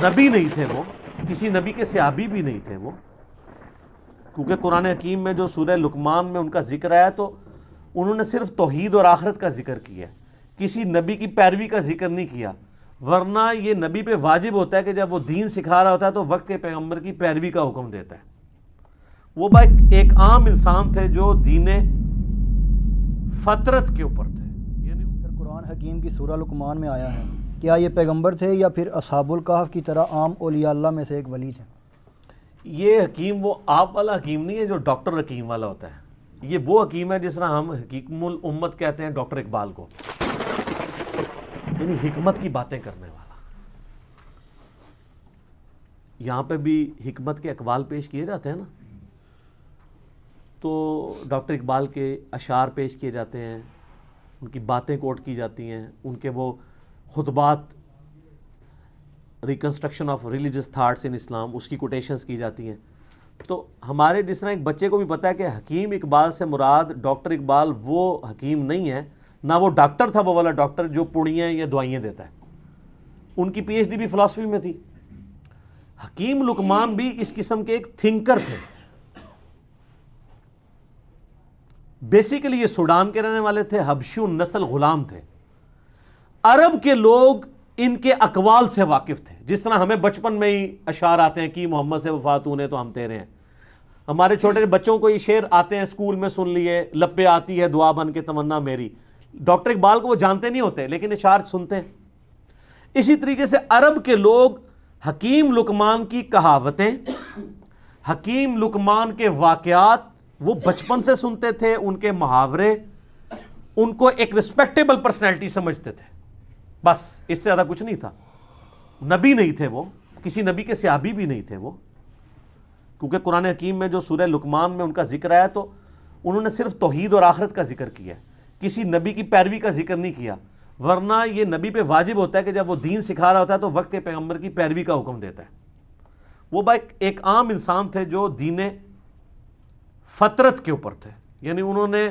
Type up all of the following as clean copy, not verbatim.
نبی نہیں تھے وہ، کسی نبی کے صحابی بھی نہیں تھے وہ، کیونکہ قرآن حکیم میں جو سورہ لقمان میں ان کا ذکر آیا تو انہوں نے صرف توحید اور آخرت کا ذکر کیا ہے، کسی نبی کی پیروی کا ذکر نہیں کیا، ورنہ یہ نبی پہ واجب ہوتا ہے کہ جب وہ دین سکھا رہا ہوتا ہے تو وقت کے پیغمبر کی پیروی کا حکم دیتا ہے۔ وہ ایک عام انسان تھے جو دین فطرت کے اوپر تھے۔ یعنی قرآن حکیم کی سورہ لقمان میں آیا ہے، کیا یہ پیغمبر تھے یا پھر اصحاب الکہف کی طرح عام اولیاء اللہ میں سے ایک ولی تھے؟ یہ حکیم وہ آپ والا حکیم نہیں ہے جو ڈاکٹر حکیم والا ہوتا ہے، یہ وہ حکیم ہے جس طرح ہم حکیم الامت کہتے ہیں ڈاکٹر اقبال کو، یعنی حکمت کی باتیں کرنے والا۔ یہاں پہ بھی حکمت کے اقوال پیش کیے جاتے ہیں نا، تو ڈاکٹر اقبال کے اشعار پیش کیے جاتے ہیں، ان کی باتیں کوٹ کی جاتی ہیں، ان کے وہ خطبات reconstruction of religious thoughts in Islam, اس کی کوٹیشنز کی جاتی ہیں۔ تو ہمارے جس طرح ایک بچے کو بھی پتا ہے کہ حکیم اقبال سے مراد ڈاکٹر اقبال وہ حکیم نہیں ہے، نہ وہ ڈاکٹر تھا وہ والا ڈاکٹر جو پڑیاں یا دوائیاں دیتا ہے، ان کی پی ایچ ڈی بھی فلسفی میں تھی۔ حکیم لقمان بھی اس قسم کے ایک تھنکر تھے، بیسیکلی یہ سوڈان کے رہنے والے تھے، حبشی نسل غلام تھے، عرب کے لوگ ان کے اقوال سے واقف تھے، جس طرح ہمیں بچپن میں ہی اشعار آتے ہیں کہ محمد سے وفات ہونے تو ہم تیرے ہیں، ہمارے چھوٹے بچوں کو یہ شعر آتے ہیں اسکول میں سن لیے، لب پہ آتی ہے دعا بن کے تمنا میری۔ ڈاکٹر اقبال کو وہ جانتے نہیں ہوتے لیکن اشعار سنتے ہیں۔ اسی طریقے سے عرب کے لوگ حکیم لقمان کی کہاوتیں، حکیم لقمان کے واقعات وہ بچپن سے سنتے تھے، ان کے محاورے ان کو ایک ریسپیکٹیبل پرسنالٹی سمجھتے تھے، بس اس سے زیادہ کچھ نہیں تھا۔ نبی نہیں تھے وہ، کسی نبی کے صحابی بھی نہیں تھے وہ، کیونکہ قرآن حکیم میں جو سورہ لقمان میں ان کا ذکر آیا تو انہوں نے صرف توحید اور آخرت کا ذکر کیا ہے، کسی نبی کی پیروی کا ذکر نہیں کیا، ورنہ یہ نبی پہ واجب ہوتا ہے کہ جب وہ دین سکھا رہا ہوتا ہے تو وقت پیغمبر کی پیروی کا حکم دیتا ہے۔ وہ ایک عام انسان تھے جو دین فطرت کے اوپر تھے، یعنی انہوں نے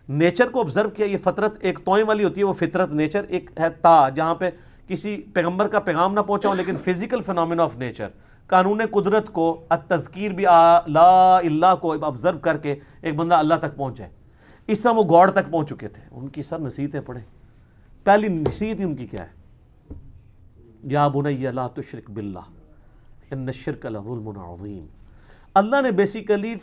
نیچر کو آبزرو کیا۔ یہ فطرت ایک توئیں والی ہوتی ہے، وہ فطرت نیچر، ایک ہے تا جہاں پہ کسی پیغمبر کا پیغام نہ پہنچا ہو لیکن فزیکل فینومینا آف نیچر، قانون قدرت کو، التذکیر بھی لا اللہ کو آبزرو کر کے ایک بندہ اللہ تک پہنچ جائے۔ اس طرح وہ گاڈ تک پہنچ چکے تھے۔ ان کی سب نصیحتیں پڑھیں، پہلی نصیحت ان کی کیا ہے؟ یا بنی لا تشرک باللہ ان الشرک لظلم عظیم۔ اللہ نے بیسیکلی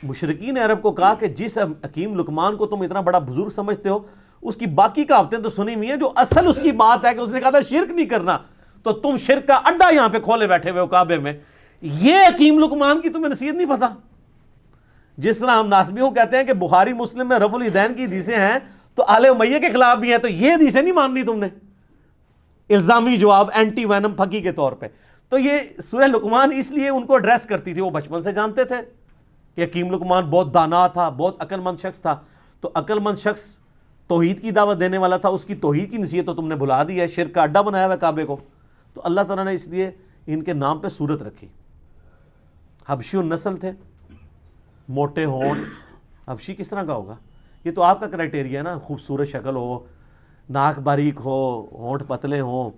مشرکین عرب کو کہا کہ جس حکیم لقمان کو تم اتنا بڑا بزرگ سمجھتے ہو، اس کی باقی کہاوتیں تو سنی ہوئی ہیں، جو اصل اس کی بات ہے کہ اس نے کہا تھا شرک نہیں کرنا، تو تم شرک کا اڈا یہاں پہ کھولے بیٹھے ہوئے ہو کعبے میں۔ یہ حکیم لقمان کی تمہیں نصیحت نہیں پتا؟ جس طرح ہم ناسبیوں کہتے ہیں کہ بخاری مسلم میں رفع الیدین کی حدیثیں ہیں تو آل امیہ کے خلاف بھی ہیں، تو یہ حدیثیں نہیں ماننی تم نے، الزامی جواب، اینٹی وینم پھکی کے طور پہ۔ تو یہ سورہ لقمان اس لیے ان کو ایڈریس کرتی تھی، وہ بچپن سے جانتے تھے کہ حکیم لقمان بہت دانا تھا، بہت عقل مند شخص تھا، تو عقل مند شخص توحید کی دعوت دینے والا تھا، اس کی توحید کی نصیحت تو تم نے بھلا دی ہے، شرک کا اڈا بنایا ہوا ہے کعبے کو۔ تو اللہ تعالیٰ نے اس لیے ان کے نام پہ صورت رکھی۔ حبشی النسل تھے، موٹے ہونٹ، حبشی کس طرح کا ہوگا؟ یہ تو آپ کا کرائٹیریا ہے نا، خوبصورت شکل ہو، ناک باریک ہو، ہونٹ پتلے ہوں۔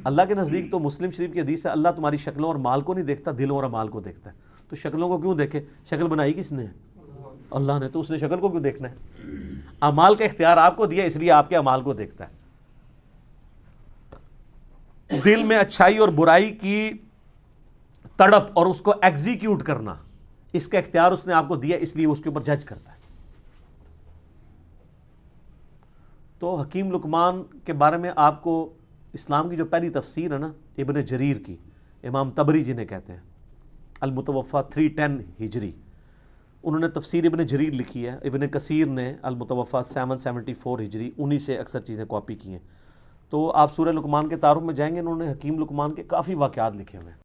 اللہ کے نزدیک تو مسلم شریف کی حدیث ہے، اللہ تمہاری شکلوں اور مال کو نہیں دیکھتا، دلوں اور اعمال کو دیکھتا ہے۔ تو شکلوں کو کیوں دیکھے؟ شکل بنائی کس نے؟ اللہ نے، تو اس نے شکل کو کیوں دیکھنا ہے؟ اعمال کا اختیار آپ کو دیا، اس لیے آپ کے اعمال کو دیکھتا ہے۔ دل میں اچھائی اور برائی کی تڑپ اور اس کو ایگزیکیوٹ کرنا، اس کا اختیار اس نے آپ کو دیا، اس لیے اس کے اوپر جج کرتا ہے۔ تو حکیم لقمان کے بارے میں آپ کو اسلام کی جو پہلی تفسیر ہے نا ابن جریر کی، امام طبری جنہیں کہتے ہیں، المتوفا 310 ہجری، انہوں نے تفسیر ابن جریر لکھی ہے۔ ابن کثیر نے المتوفا 774 ہجری، انہی سے اکثر چیزیں کاپی کی ہیں۔ تو آپ سورہ لقمان کے تعارف میں جائیں گے، انہوں نے حکیم لقمان کے کافی واقعات لکھے ہوئے ہیں۔